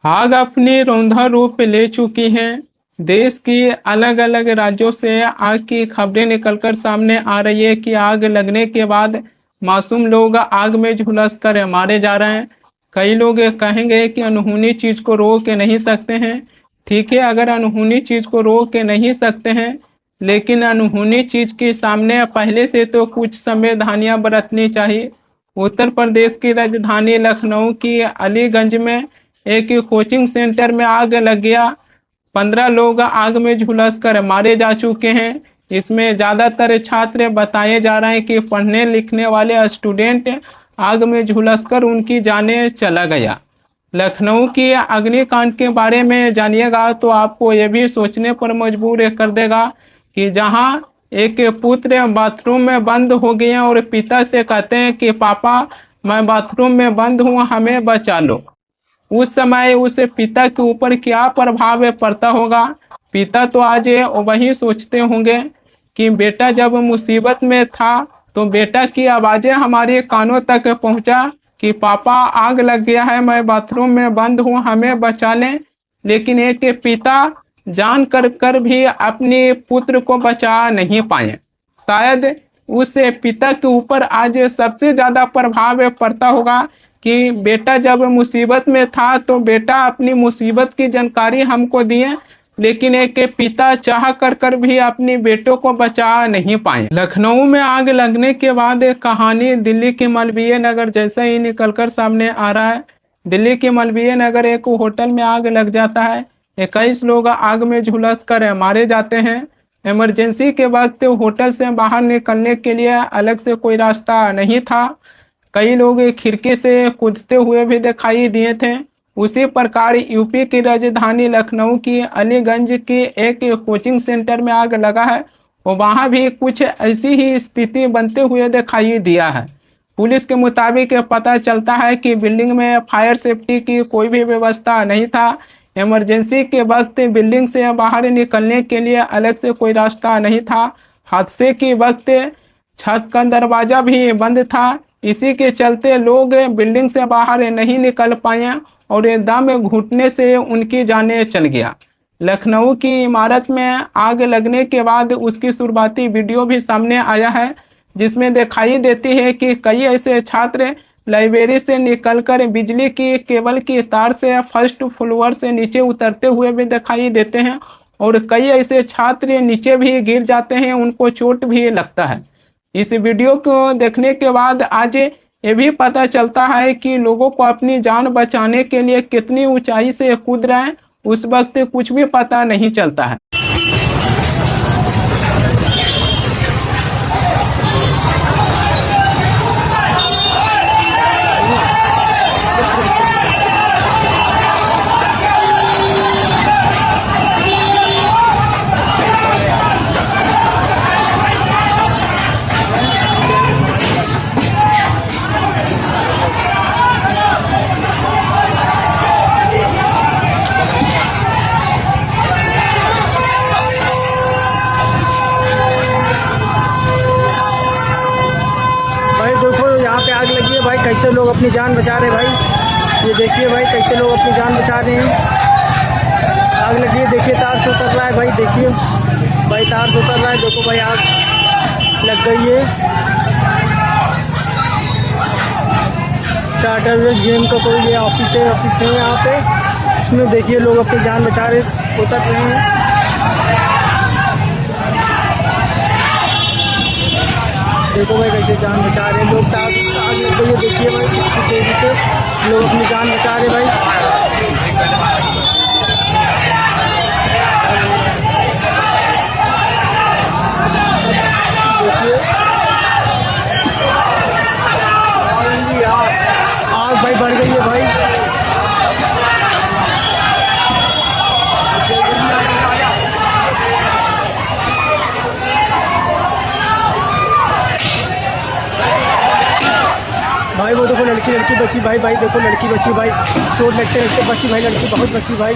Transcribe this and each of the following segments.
आग अपनी रौंदा रूप ले चुकी है। देश की अलग अलग राज्यों से आग की खबरें निकलकर सामने आ रही है कि आग लगने के बाद मासूम लोग आग में झुलस कर मारे जा रहे हैं। कई लोग कहेंगे कि अनहोनी चीज को रोक नहीं सकते हैं। ठीक है, अगर अनहोनी चीज को रोक नहीं सकते हैं, लेकिन अनहोनी चीज के सामने पहले से तो कुछ सावधानियां बरतनी चाहिए। उत्तर प्रदेश की राजधानी लखनऊ की अलीगंज में एक कोचिंग सेंटर में आग लग गया। 15 लोग आग में झुलस कर मारे जा चुके हैं। इसमें ज्यादातर छात्र बताए जा रहे हैं कि पढ़ने लिखने वाले स्टूडेंट आग में झुलस कर उनकी जाने चला गया। लखनऊ की अग्निकांड के बारे में जानिएगा तो आपको यह भी सोचने पर मजबूर कर देगा कि जहां एक पुत्र बाथरूम में बंद हो गए और पिता से कहते हैं कि पापा मैं बाथरूम में बंद हूं, हमें बचा लो। उस समय उस पिता के ऊपर क्या प्रभाव पड़ता होगा। पिता तो आज वही सोचते होंगे कि बेटा जब मुसीबत में था तो बेटा की आवाजें हमारे कानों तक पहुंचा कि पापा आग लग गया है, मैं बाथरूम में बंद हूं, हमें बचा लें। लेकिन एक पिता जान कर भी अपने पुत्र को बचा नहीं पाए। शायद उस पिता के ऊपर आज सबसे ज्यादा प्रभाव पड़ता होगा कि बेटा जब मुसीबत में था तो बेटा अपनी मुसीबत की जानकारी हमको दिए, लेकिन एक पिता चाह कर भी अपने बेटों को बचा नहीं पाए। लखनऊ में आग लगने के बाद एक कहानी दिल्ली के मालवीय नगर जैसा ही निकलकर सामने आ रहा है। दिल्ली के मालवीय नगर एक होटल में आग लग जाता है। 21 लोग आग में झुलस कर मारे जाते हैं। इमरजेंसी के वक्त होटल से बाहर निकलने के लिए अलग से कोई रास्ता नहीं था। कई लोग खिड़की से कूदते हुए भी दिखाई दिए थे। उसी प्रकार यूपी की राजधानी लखनऊ की अलीगंज की एक कोचिंग सेंटर में आग लगा है और वहां भी कुछ ऐसी ही स्थिति बनते हुए दिखाई दिया है। पुलिस के मुताबिक पता चलता है कि बिल्डिंग में फायर सेफ्टी की कोई भी व्यवस्था नहीं था। इमरजेंसी के वक्त बिल्डिंग से बाहर निकलने के लिए अलग से कोई रास्ता नहीं था। हादसे के वक्त छत का दरवाजा भी बंद था। इसी के चलते लोग बिल्डिंग से बाहर नहीं निकल पाए और दम घुटने से उनकी जाने चल गया। लखनऊ की इमारत में आग लगने के बाद उसकी शुरुआती वीडियो भी सामने आया है, जिसमें दिखाई देती है कि कई ऐसे छात्र लाइब्रेरी से निकलकर बिजली की केबल की तार से फर्स्ट फ्लोर से नीचे उतरते हुए भी दिखाई देते हैं और कई ऐसे छात्र नीचे भी गिर जाते हैं, उनको चोट भी लगता है। इस वीडियो को देखने के बाद आज ये भी पता चलता है कि लोगों को अपनी जान बचाने के लिए कितनी ऊंचाई से कूद रहे हैं, उस वक्त कुछ भी पता नहीं चलता है। आग लगी है भाई, कैसे लोग अपनी जान बचा रहे हैं भाई। ये देखिए भाई कैसे लोग अपनी जान बचा रहे हैं। आग लगी है, देखिए तार से उतर रहा है भाई, देखिए भाई तार से उतर रहा है। देखो भाई आग लग गई है। टाटा गेम का कोई ये ऑफिस है यहाँ पे। इसमें देखिए लोग अपनी जान बचा रहे उतर रहे हैं। देखो भाई कैसे जान बचा रहे हैं लोग। तार आग लग गई है, देखिए भाई कितनी तेजी से लोग अपनी जान बचा रहे भाई। देखिए आग भाई बढ़ गई है भाई। भाई वो देखो लड़की बची भाई, देखो लड़की बची भाई, चोट लगते बची भाई, लड़की बहुत बची भाई।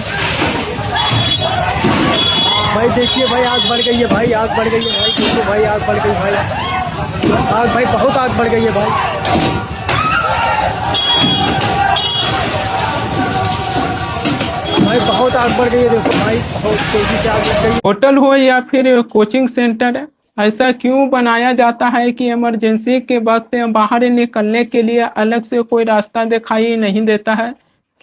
भाई देखिए भाई आग बढ़ गई है भाई, आग बढ़ गई है भाई, देखिए भाई आग बढ़ गई भाई, आग भाई बहुत आग बढ़ गई है भाई। भाई बहुत आग बढ़ गई है, देखो भाई बहुत तेजी से आग लग गई। होटल हो या फिर कोचिंग सेंटर, ऐसा क्यों बनाया जाता है कि इमरजेंसी के वक्त बाहर निकलने के लिए अलग से कोई रास्ता दिखाई नहीं देता है?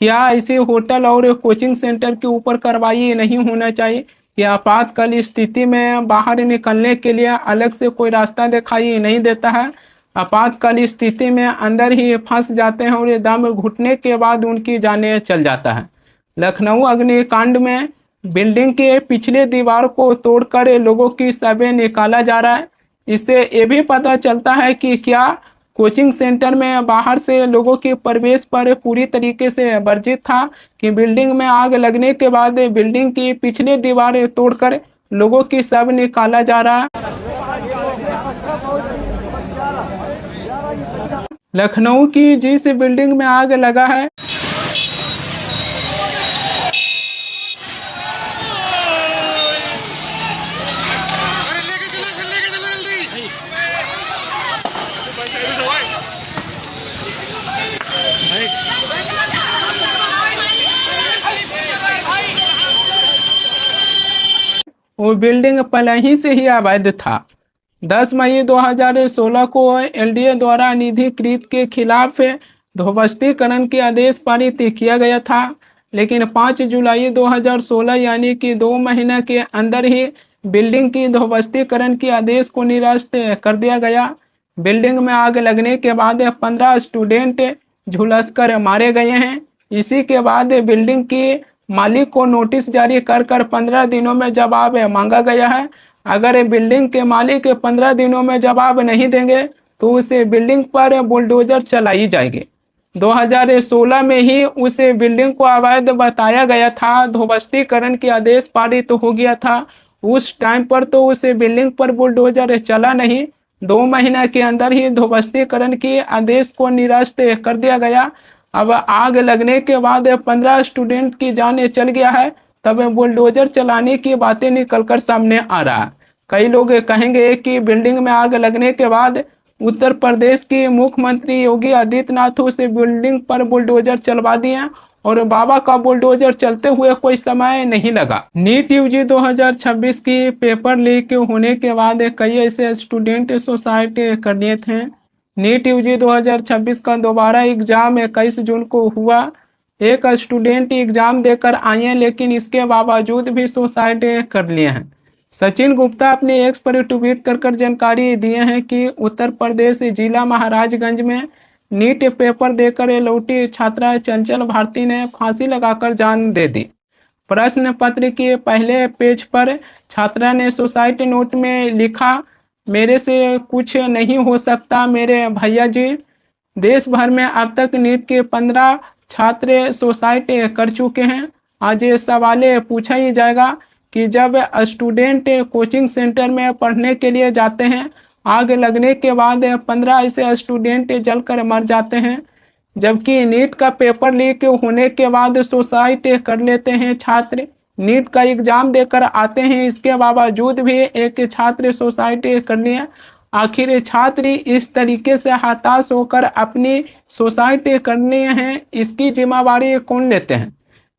क्या ऐसे होटल और कोचिंग सेंटर के ऊपर कार्रवाई नहीं होना चाहिए या आपातकाल स्थिति में बाहर निकलने के लिए अलग से कोई रास्ता दिखाई नहीं देता है? आपातकाल स्थिति में अंदर ही फंस जाते हैं और दम घुटने के बाद उनकी जानें चल जाता है। लखनऊ अग्निकांड में बिल्डिंग के पिछले दीवार को तोड़कर लोगों की शवें निकाला जा रहा है। इससे ये भी पता चलता है कि क्या कोचिंग सेंटर में बाहर से लोगों के प्रवेश पर पूरी तरीके से वर्जित था कि बिल्डिंग में आग लगने के बाद बिल्डिंग की पिछले दीवारें तोड़कर लोगों की शव निकाला जा रहा है। लखनऊ की जिस बिल्डिंग में आग लगा है वो बिल्डिंग पहले ही से ही अवैध था। 10 मई 2016 को एलडीए द्वारा अनधिकृत के खिलाफ ध्वस्तीकरण के आदेश पारित किया गया था, लेकिन 5 जुलाई 2016 यानी कि 2 महीने के अंदर ही बिल्डिंग की ध्वस्तीकरण के आदेश को निरस्त कर दिया गया। बिल्डिंग में आग लगने के बाद 15 स्टूडेंट झुलसकर मारे गए हैं। इसी के बाद बिल्डिंग की मालिक को नोटिस जारी कर 15 दिनों में जवाब मांगा गया है। अगर बिल्डिंग के मालिक 15 दिनों में जवाब नहीं देंगे तो उसे बिल्डिंग पर बुलडोजर चलाई जाएगी। 2016 में ही उस बिल्डिंग को अवैध बताया गया था, ध्वस्तीकरण के आदेश पारित हो गया था। उस टाइम पर तो उस बिल्डिंग पर बुलडोजर चला नहीं, 2 महीने के अंदर ही ध्वस्तीकरण के आदेश को निरस्त कर दिया गया। अब आग लगने के बाद 15 स्टूडेंट की जान चल गया है, तब बुलडोजर चलाने की बातें निकलकर सामने आ रहा है। कई लोग कहेंगे कि बिल्डिंग में आग लगने के बाद उत्तर प्रदेश के मुख्यमंत्री योगी आदित्यनाथ उस बिल्डिंग पर बुलडोजर चलवा दिए और बाबा का बुलडोजर चलते हुए कोई समय नहीं लगा। नीट यूजी 2026 की पेपर लीक होने के बाद कई ऐसे स्टूडेंट सुसाइड कर लिए थे। नीट यूजी 2026 का दोबारा एग्जाम 21 जून को हुआ। एक स्टूडेंट एग्जाम देकर आए हैं, लेकिन इसके बावजूद भी सुसाइड कर लिए हैं। सचिन गुप्ता अपने एक्स पर ट्वीट कर जानकारी दिए हैं कि उत्तर प्रदेश जिला महाराजगंज में नीट पेपर देकर लौटी छात्रा चंचल भारती ने फांसी लगाकर जान दे दी। प्रश्न पत्र के पहले पेज पर छात्रा ने सुसाइड नोट में लिखा, मेरे से कुछ नहीं हो सकता मेरे भैया जी। देश भर में अब तक नीट के 15 छात्र सुसाइड कर चुके हैं। आज ये सवाल पूछा ही जाएगा कि जब स्टूडेंट कोचिंग सेंटर में पढ़ने के लिए जाते हैं, आग लगने के बाद 15 ऐसे स्टूडेंट जलकर मर जाते हैं, जबकि नीट का पेपर लीक होने के बाद सुसाइड कर लेते हैं छात्र। नीट का एग्जाम देकर आते हैं, इसके बावजूद भी एक छात्र सुसाइड कर लिया। आखिर छात्र इस तरीके से हताश होकर अपनी सुसाइड करने हैं, इसकी जिम्मेवारी कौन लेते हैं?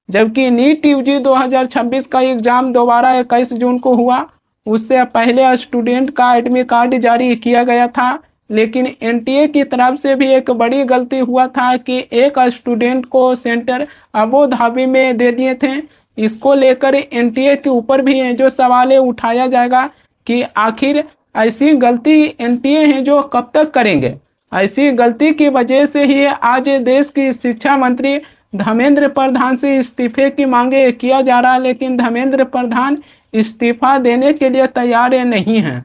जबकि नीट यूजी 2026 का एग्जाम दोबारा 21 जून को हुआ। उससे पहले स्टूडेंट का एडमिट कार्ड जारी किया गया था, लेकिन एनटीए की तरफ से भी एक बड़ी गलती हुआ था कि एक स्टूडेंट को सेंटर अबू धाबी में दे दिए थे। इसको लेकर एनटीए के ऊपर भी जो सवाल उठाया जाएगा कि आखिर ऐसी गलती एनटीए हैं जो कब तक करेंगे। ऐसी गलती की वजह से ही आज देश की शिक्षा मंत्री धर्मेंद्र प्रधान से इस्तीफे की मांगे किया जा रहा है, लेकिन धर्मेंद्र प्रधान इस्तीफा देने के लिए तैयार नहीं हैं।